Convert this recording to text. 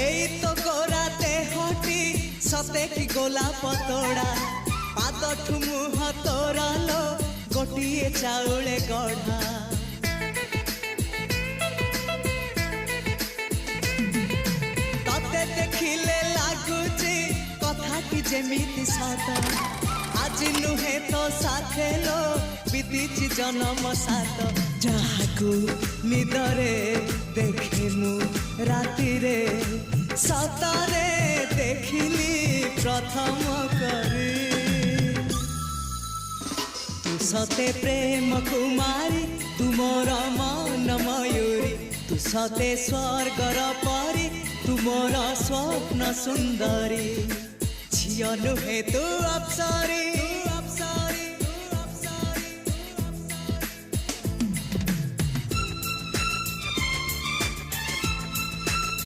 এই তো গোরাতে হটি সতে কি গোলাপ তোড়া পাদঠু মুহ তোরালো গোটিয়ে চাউলে গড়া ততে দেখিলে লাগুছি কথাটি যেমিতি সত আজি নুহে তো সাথে লো বিদিছি জনম সাত যাহাকু নিদরে দেখে মু রাতিরে সতরে দেখিলি প্রথম করে তু সতে প্রেম কুমারী তুমর মন ময়ূরী তু সতে স্বর্গর পরি তুমর স্বপ্ন সুন্দরী ঝিও নুহে তু অপ্সরী